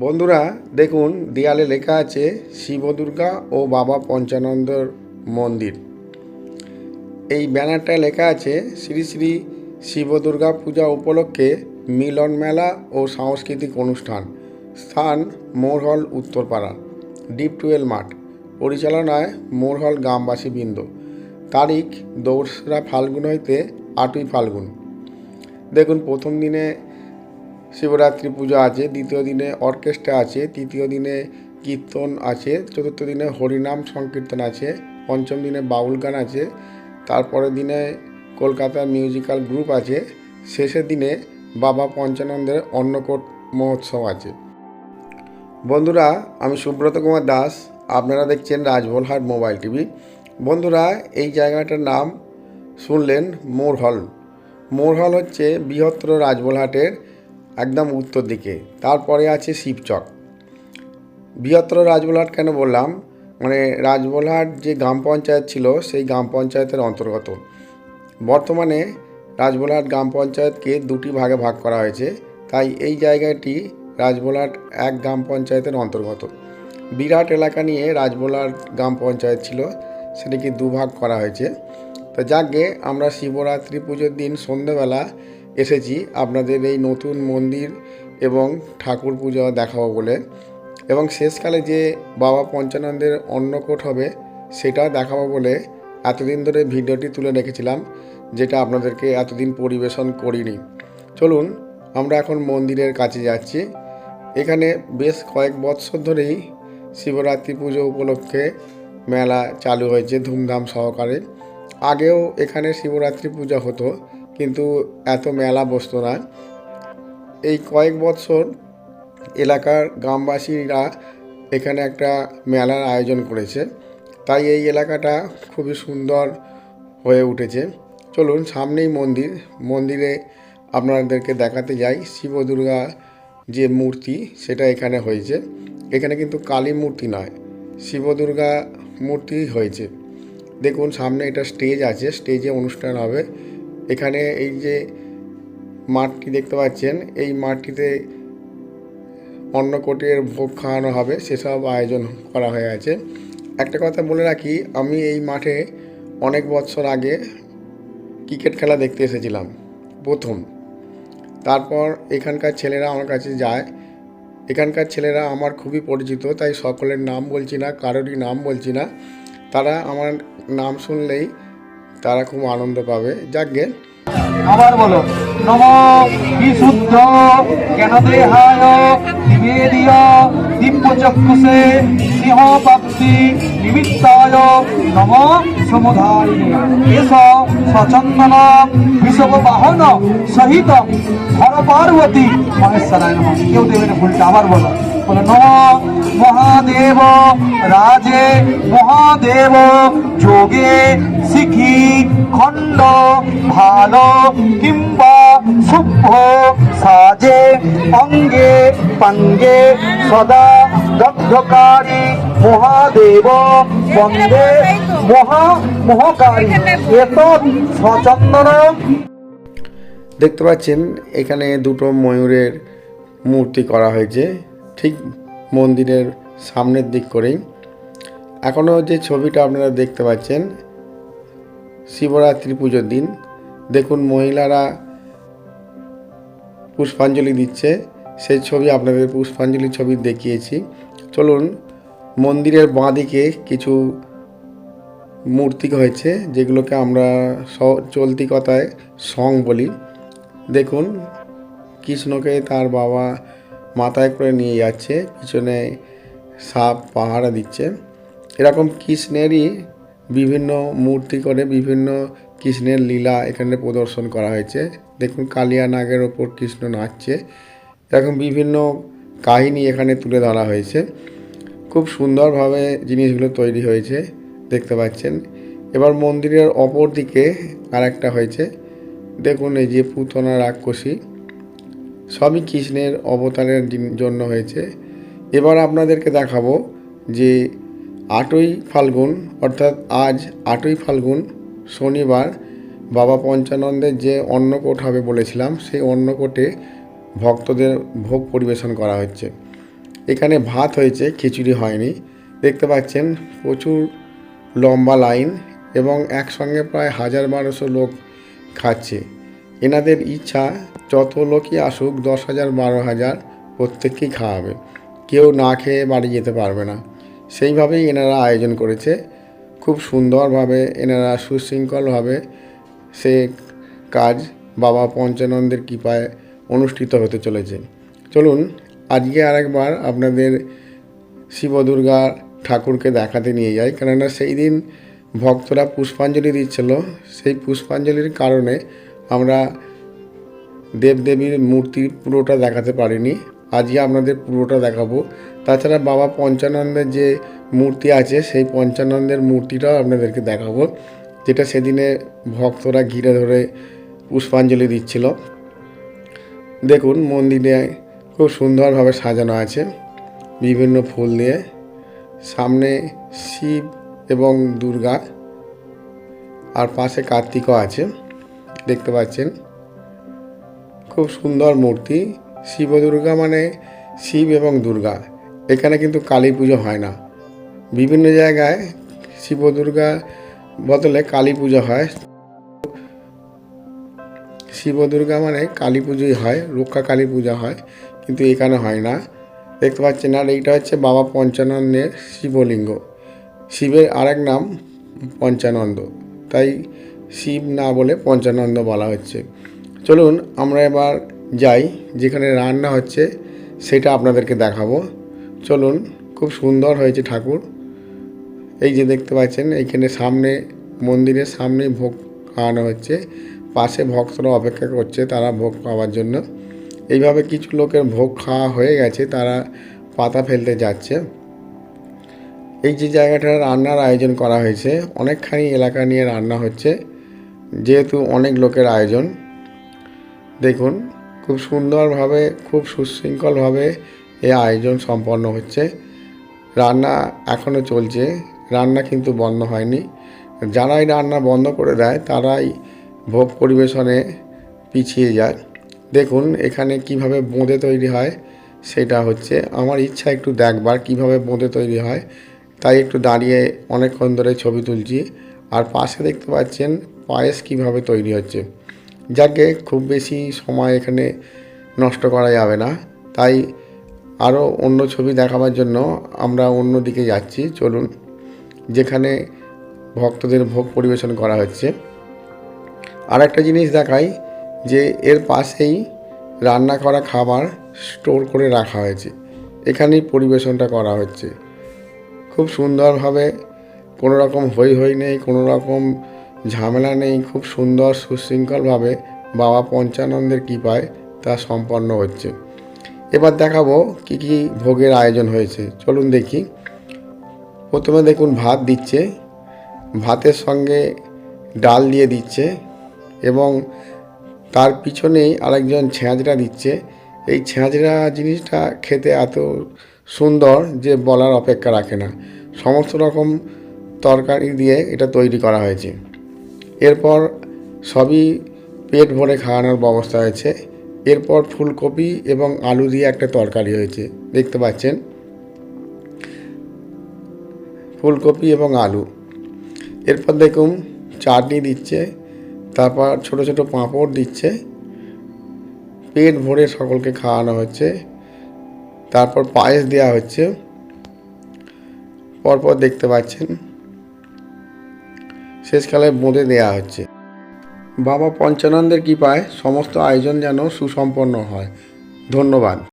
বন্ধুরা দেখুন দেয়ালে লেখা আছে শিব দুর্গা ও বাবা পঞ্চানন্দর মন্দির। এই ব্যানারটায় লেখা আছে শ্রী শ্রী শিব দুর্গা পূজা উপলক্ষে মিলন মেলা ও সাংস্কৃতিক অনুষ্ঠান। স্থান মোরহল উত্তরপাড়া, ডিপ টুয়েল মাঠ। পরিচালনায় মোরহল গ্রামবাসী বৃন্দ। তারিখ 2রা ফাল্গুন হইতে 8ই ফাল্গুন। দেখুন প্রথম দিনে শিবরাত্রি পূজা আছে, দ্বিতীয় দিনে অর্কেস্ট্রা আছে, তৃতীয় দিনে কীর্তন আছে, চতুর্থ দিনে হরিনাম সংকীর্তন আছে, পঞ্চম দিনে বাউল গান আছে, তারপরের দিনে কলকাতার মিউজিক্যাল গ্রুপ আছে, শেষের দিনে বাবা পঞ্চানন্দের অন্নকূট মহোৎসব আছে। বন্ধুরা আমি সুব্রত কুমার দাস, আপনারা দেখছেন রাজবলহাট মোবাইল টিভি। বন্ধুরা এই জায়গাটার নাম শুনলেন মোরহল। মোরহল হচ্ছে বৃহত্তর রাজবলহাটের একদম উত্তর দিকে, তারপরে আছে শিবচক। বৃহত্তর রাজবলহাট কেন বললাম, মানে রাজবলহাট যে গ্রাম পঞ্চায়েত ছিল সেই গ্রাম পঞ্চায়েতের অন্তর্গত। বর্তমানে রাজবলহাট গ্রাম পঞ্চায়েতকে দুটি ভাগে ভাগ করা হয়েছে, তাই এই জায়গাটি রাজবলহাট এক গ্রাম পঞ্চায়েতের অন্তর্গত। বিরাট এলাকা নিয়ে রাজবলহাট গ্রাম পঞ্চায়েত ছিল, সেটিকে দুভাগ করা হয়েছে। তো যাকে আমরা শিবরাত্রি পুজোর দিন সন্ধ্যেবেলা এসেছি আপনাদের এই নতুন মন্দির এবং ঠাকুর পুজো দেখাবো বলে, এবং শেষকালে যে বাবা পঞ্চানন্দের অন্নকূট হবে সেটা দেখাবো বলে এতদিন ধরে ভিডিওটি তুলে রেখেছিলাম, যেটা আপনাদেরকে এতদিন পরিবেশন করিনি। চলুন আমরা এখন মন্দিরের কাছে যাচ্ছি। এখানে বেশ কয়েক বছর ধরেই শিবরাত্রি পুজো উপলক্ষে মেলা চালু হয়েছে ধুমধাম সহকারে। আগেও এখানে শিবরাত্রি পূজা হতো, কিন্তু এত মেলা বসতো না। এই কয়েক বছর এলাকার গ্রামবাসীরা এখানে একটা মেলার আয়োজন করেছে, তাই এই এলাকাটা খুবই সুন্দর হয়ে উঠেছে। চলুন সামনেই মন্দিরে আপনাদেরকে দেখাতে যাই। শিব দুর্গা যে মূর্তি সেটা এখানে হয়েছে। এখানে কিন্তু কালী মূর্তি নয়, শিব দুর্গা মূর্তি হয়েছে। দেখুন সামনে এটা স্টেজ আছে, স্টেজে অনুষ্ঠান হবে। এখানে এই যে মাঠটি দেখতে পাচ্ছেন, এই মাঠটিতে অন্নকূটের ভোগ খাওয়ানো হবে, সেসব আয়োজন করা হয়ে আছে। একটা কথা বলে রাখি, আমি এই মাঠে অনেক বছর আগে ক্রিকেট খেলা দেখতে এসেছিলাম প্রথম। তারপর এখানকার ছেলেরা আমার কাছে যায়। এখানকার ছেলেরা আমার খুবই পরিচিত, তাই সকলের নাম বলছি না, কারোরই নাম বলছি না। তারা আমার নাম শুনলেই তারা খুব আনন্দ পাবে। যাকে আবার বলো, নম বিশুদ্ধ জ্ঞান দেহায় নিবেদীয় দিব্য চক্ষুষে সিংহ প্রাপ্তি নিমিত্তায় নম সমুধারিণে এস সচন্দন বিষব বাহন সহিত হর পার্বতী মহেশ্বরায় নমঃ। কেউ দেবে না ভুলটা, আবার বলো নম মহাদেব রাজে মহাদেব যোগে শিখি খণ্ড ভালো কিংবা শুভ সাজে অঙ্গে পাঙ্গে সদা দগ্ধকারী মহাদেব বন্দে মহামোহকারী এত সচন্দন। দেখতে পাচ্ছেন এখানে দুটো ময়ূরের মূর্তি করা হয়েছে ঠিক মন্দিরের সামনের দিক করেই। এখনও যে ছবিটা আপনারা দেখতে পাচ্ছেন শিবরাত্রি পুজোর দিন, দেখুন মহিলারা পুষ্পাঞ্জলি দিচ্ছে, সেই ছবি আপনাদের পুষ্পাঞ্জলি ছবি দেখিয়েছি। চলুন মন্দিরের বাঁদিকে কিছু মূর্তি হয়েছে, যেগুলোকে আমরা চলতি কথায় সং বলি। দেখুন কৃষ্ণকে তার বাবা মাথায় করে নিয়ে যাচ্ছে, পিছনে সাপ পাহারা দিচ্ছে। এরকম কৃষ্ণেরই বিভিন্ন মূর্তি করে বিভিন্ন কৃষ্ণের লীলা এখানে প্রদর্শন করা হয়েছে। দেখুন কালিয়া নাগের ওপর কৃষ্ণ নাচছে। এরকম বিভিন্ন কাহিনী এখানে তুলে ধরা হয়েছে। খুব সুন্দরভাবে জিনিসগুলো তৈরি হয়েছে দেখতে পাচ্ছেন। এবার মন্দিরের অপর দিকে আর একটা হয়েছে, দেখুন এই যে পুতনা রাক্ষসী, সবই কৃষ্ণের অবতারের জন্য হয়েছে। এবার আপনাদেরকে দেখাবো যে 8ই ফাল্গুন, অর্থাৎ আজ 8ই ফাল্গুন শনিবার বাবা পঞ্চানন্দের যে অন্নকূট হবে বলেছিলাম, সেই অন্নকূটে ভক্তদের ভোগ পরিবেশন করা হচ্ছে। এখানে ভাত হয়েছে, খিচুড়ি হয়নি। দেখতে পাচ্ছেন প্রচুর লম্বা লাইন এবং একসঙ্গে প্রায় 1000-1200 লোক খাচ্ছে। এনাদের ইচ্ছা যত লোকই আসুক, 10,000 12,000 প্রত্যেককেই খাওয়াবে, কেউ না খেয়ে বাড়ি যেতে পারবে না। সেইভাবেই এনারা আয়োজন করেছে। খুব সুন্দরভাবে এনারা সুশৃঙ্খলভাবে সে কাজ বাবা পঞ্চানন্দের কৃপায় অনুষ্ঠিত হতে চলেছে। চলুন আজকে আরেকবার আপনাদের শিব দুর্গা ঠাকুরকে দেখাতে নিয়ে যাই, কেননা সেই দিন ভক্তরা পুষ্পাঞ্জলি দিচ্ছিল। সেই পুষ্পাঞ্জলির কারণে আমরা দেবদেবীর মূর্তি পুরোটা দেখাতে পারিনি। আজকে আপনাদের পুরোটা দেখাবো। তাছাড়া বাবা পঞ্চানন্দের যে মূর্তি আছে সেই পঞ্চানন্দের মূর্তিটাও আপনাদেরকে দেখাবো, যেটা সেদিনে ভক্তরা ঘিরে ধরে পুষ্পাঞ্জলি দিচ্ছিল। দেখুন মন্দিরে খুব সুন্দরভাবে সাজানো আছে বিভিন্ন ফুল দিয়ে। সামনে শিব এবং দুর্গা আর পাশে কার্তিকও আছে, দেখতে পাচ্ছেন। খুব সুন্দর মূর্তি। শিব দুর্গা মানে শিব এবং দুর্গা। এখানে কিন্তু কালী পুজো হয় না। বিভিন্ন জায়গায় শিব দুর্গা বদলে কালী পুজো হয়। শিব দুর্গা মানে কালী পুজোই হয়, রক্ষা কালী পূজা হয়, কিন্তু এখানে হয় না, দেখতে পাচ্ছেন। আর এইটা হচ্ছে বাবা পঞ্চানন্দের শিবলিঙ্গ। শিবের আরেক নাম পঞ্চানন্দ, তাই শিব না বলে পঞ্চানন্দ বলা হচ্ছে। চলুন আমরা এবার যাই, যেখানে রান্না হচ্ছে সেটা আপনাদেরকে দেখাবো। চলুন, খুব সুন্দর হয়েছে ঠাকুর। এই যে দেখতে পাচ্ছেন, এইখানে সামনে মন্দিরের সামনেই ভোগ খাওয়ানো হচ্ছে। পাশে ভক্তরা অপেক্ষা করছে তারা ভোগ পাওয়ার জন্য। এইভাবে কিছু লোকের ভোগ খাওয়া হয়ে গেছে, তারা পাতা ফেলতে যাচ্ছে। এই যে জায়গাটা রান্নার আয়োজন করা হয়েছে, অনেকখানি এলাকা নিয়ে রান্না হচ্ছে, যেহেতু অনেক লোকের আয়োজন। দেখুন খুব সুন্দরভাবে, খুব সুশৃঙ্খলভাবে এই আয়োজন সম্পন্ন হচ্ছে। রান্না এখনও চলছে, রান্না কিন্তু বন্ধ হয়নি। যারাই রান্না বন্ধ করে দেয় তারাই ভোগ পরিবেশনে পিছিয়ে যায়। দেখুন এখানে কিভাবে বোঁদে তৈরি হয় সেটা হচ্ছে। আমার ইচ্ছা একটু দেখবার কিভাবে বোঁদে তৈরি হয়, তাই একটু দাঁড়িয়ে অনেকক্ষণ ধরে ছবি তুলছি। আর পাশে দেখতে পাচ্ছেন পায়েস কিভাবে তৈরি হচ্ছে। যাকে খুব বেশি সময় এখানে নষ্ট করা যাবে না, তাই আরও অন্য ছবি দেখাবার জন্য আমরা অন্য দিকে যাচ্ছি। চলুন, যেখানে ভক্তদের ভোগ পরিবেশন করা হচ্ছে। আর একটা জিনিস দেখাই, যে এর পাশেই রান্না করা খাবার স্টোর করে রাখা হয়েছে, এখানেই পরিবেশনটা করা হচ্ছে। খুব সুন্দরভাবে, কোনো রকম হই হই নেই, কোনো রকম ঝামেলা নেই, খুব সুন্দর সুশৃঙ্খলভাবে বাবা পঞ্চানন্দের কৃপায় তা সম্পন্ন হচ্ছে। এবার দেখাবো কি কি ভোগের আয়োজন হয়েছে। চলুন দেখি। প্রথমে দেখুন ভাত দিচ্ছে, ভাতের সঙ্গে ডাল দিয়ে দিচ্ছে এবং তার পিছনেই আরেকজন ছেঁচড়া দিচ্ছে। এই ছেঁচড়া জিনিসটা খেতে এত সুন্দর যে বলার অপেক্ষা রাখে না। সমস্ত রকম তরকারি দিয়ে এটা তৈরি করা হয়েছে। এরপর সবই পেট ভরে খাওয়ানোর ব্যবস্থা হয়েছে। এরপর ফুলকপি এবং আলু দিয়ে একটা তরকারি হয়েছে, দেখতে পাচ্ছেন, ফুলকপি এবং আলু। এরপর দেখুন চাটনি দিচ্ছে, তারপর ছোট ছোট পাঁপড় দিচ্ছে। পেট ভরে সকলকে খাওয়ানো হচ্ছে। তারপর পায়েস দেওয়া হচ্ছে। পরপর দেখতে পাচ্ছেন শেষকালে বোঁদে দেওয়া হচ্ছে। বাবা পঞ্চানন্দের কৃপায় সমস্ত আয়োজন যেন সুসম্পন্ন হয়। ধন্যবাদ।